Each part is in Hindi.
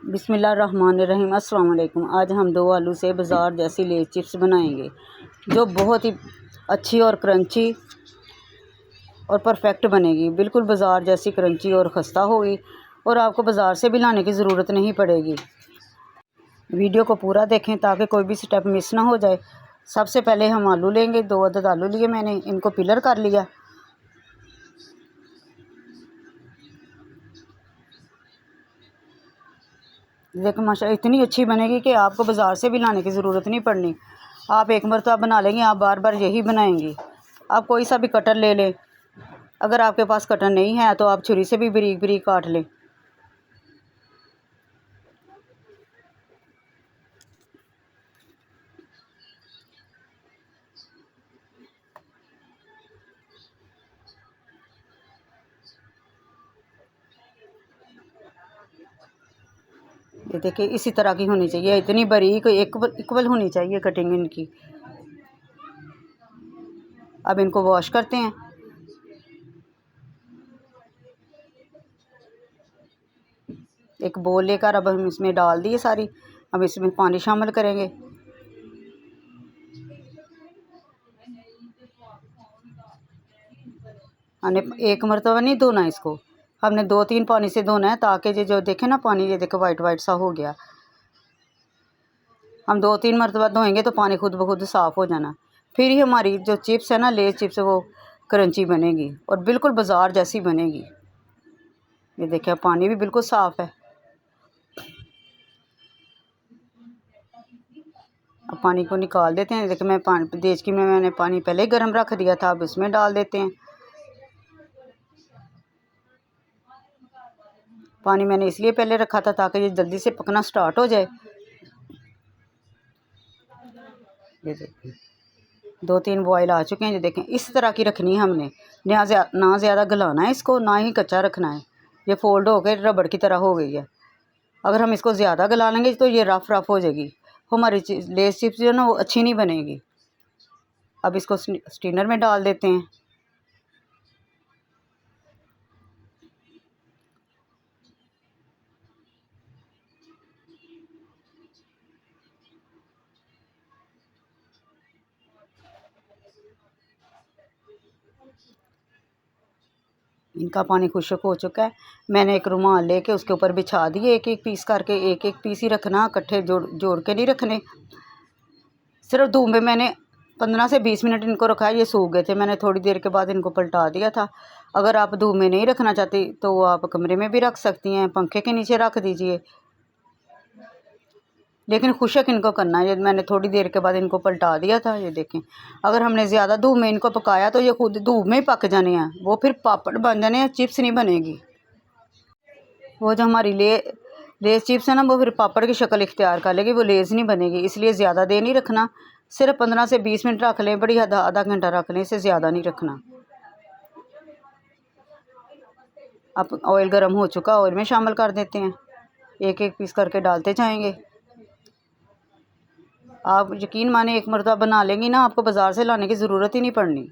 बिस्मिल्लाहिर्रहमानिर्रहीम। अस्सलाम वालेकुम। आज हम 2 आलू से बाज़ार जैसी लेस चिप्स बनाएंगे जो बहुत ही अच्छी और क्रंची और परफेक्ट बनेगी। बिल्कुल बाज़ार जैसी क्रंची और खस्ता होगी और आपको बाज़ार से भी लाने की ज़रूरत नहीं पड़ेगी। वीडियो को पूरा देखें ताकि कोई भी स्टेप मिस ना हो जाए। सबसे पहले हम आलू लेंगे। 2 अदद आलू लिए मैंने, इनको पिलर कर लिया। देखो माशा इतनी अच्छी बनेगी कि आपको बाज़ार से भी लाने की ज़रूरत नहीं पड़नी। आप एक मरतबा बना लेंगे, आप बार बार यही बनाएंगी। आप कोई सा भी कटर ले लें। अगर आपके पास कटर नहीं है तो आप छुरी से भी बारीक बारीक काट लें। ये देखिए इसी तरह की होनी चाहिए, इतनी बारीक इक्वल होनी चाहिए कटिंग इनकी। अब इनको वॉश करते हैं। एक बोल लेकर अब हम इसमें डाल दिए सारी। अब इसमें पानी शामिल करेंगे। हमने एक मरतबा नहीं धोना इसको, हमने 2-3 पानी से धोना है ताकि ये जो देखे ना पानी, ये देखे वाइट वाइट सा हो गया। हम 2-3 मरतबा धोएंगे तो पानी खुद ब खुद साफ़ हो जाना। फिर ही हमारी जो चिप्स है ना, लेस चिप्स, वो क्रंची बनेगी और बिल्कुल बाज़ार जैसी बनेगी। ये देखिए पानी भी बिल्कुल साफ़ है। अब पानी को निकाल देते हैं। देखिए मैं देचकी में मैंने पानी पहले ही गर्म रख दिया था, अब इसमें डाल देते हैं। पानी मैंने इसलिए पहले रखा था ताकि ये जल्दी से पकना स्टार्ट हो जाए। ये देखिए 2-3 बॉयल आ चुके हैं। ये देखें इस तरह की रखनी है हमने, ना ज़्यादा गलाना है इसको, ना ही कच्चा रखना है। ये फोल्ड होकर रबड़ की तरह हो गई है। अगर हम इसको ज़्यादा गला लेंगे तो ये रफ़ हो जाएगी। हमारी लेस चिप्स जो है ना वो अच्छी नहीं बनेगी। अब इसको स्टीनर में डाल देते हैं। इनका पानी खुश्क हो चुका है। मैंने एक रुमाल लेके उसके ऊपर बिछा दिए, एक एक पीस करके। एक एक पीस ही रखना, इकट्ठे जोड़ के नहीं रखने। सिर्फ धूप में मैंने 15 से 20 मिनट इनको रखा है। ये सूख गए थे, मैंने थोड़ी देर के बाद इनको पलटा दिया था। अगर आप धूप में नहीं रखना चाहती तो आप कमरे में भी रख सकती हैं, पंखे के नीचे रख दीजिए। लेकिन खुशक इनको करना है। ये मैंने थोड़ी देर के बाद इनको पलटा दिया था। ये देखें, अगर हमने ज़्यादा धूप में इनको पकाया तो ये खुद धूप में ही पक जाने हैं, वो फिर पापड़ बन जाने हैं, चिप्स नहीं बनेगी। वो जो हमारी लेस चिप्स है ना, वो फिर पापड़ की शक्ल इख्तियार कर लेगी, वो लेस नहीं बनेगी। इसलिए ज़्यादा देर नहीं रखना, सिर्फ 15 से 20 मिनट रख लें, बड़ी आधा घंटा रख लें, इससे ज़्यादा नहीं रखना। अब ऑयल गर्म हो चुका, ऑयल में शामिल कर देते हैं। एक एक पीस करके डालते जाएंगे। आप यकीन माने एक मरतबा बना लेंगी ना, आपको बाज़ार से लाने की ज़रूरत ही नहीं पड़नी।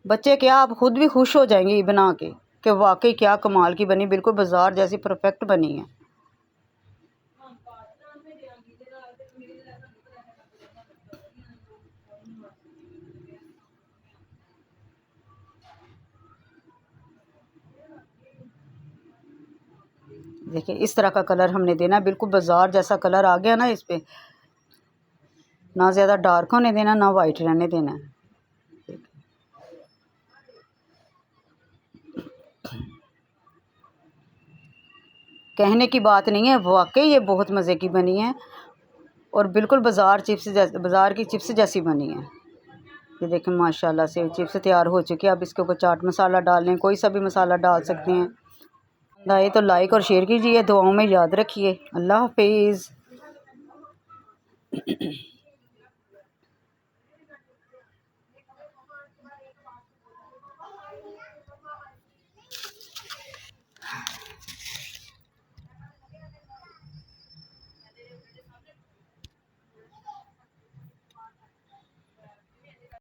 बच्चे क्या, आप खुद भी खुश हो जाएंगी बना के कि वाकई क्या कमाल की बनी, बिल्कुल बाज़ार जैसी परफेक्ट बनी है। देखिए इस तरह का कलर हमने देना, बिल्कुल बाज़ार जैसा कलर आ गया ना इस पर। ना ज़्यादा डार्क होने देना, ना वाइट रहने देना है। कहने की बात नहीं है, वाकई ये बहुत मज़े की बनी है और बिल्कुल बाज़ार की चिप्स जैसी बनी है। ये देखें माशाल्लाह से चिप्स तैयार हो चुकी है। अब इसके ऊपर चाट मसाला डाल लें, कोई सा भी मसाला डाल सकते हैं। आए तो लाइक और शेयर कीजिए, दुआओं में याद रखिए। अल्लाह हाफिज़।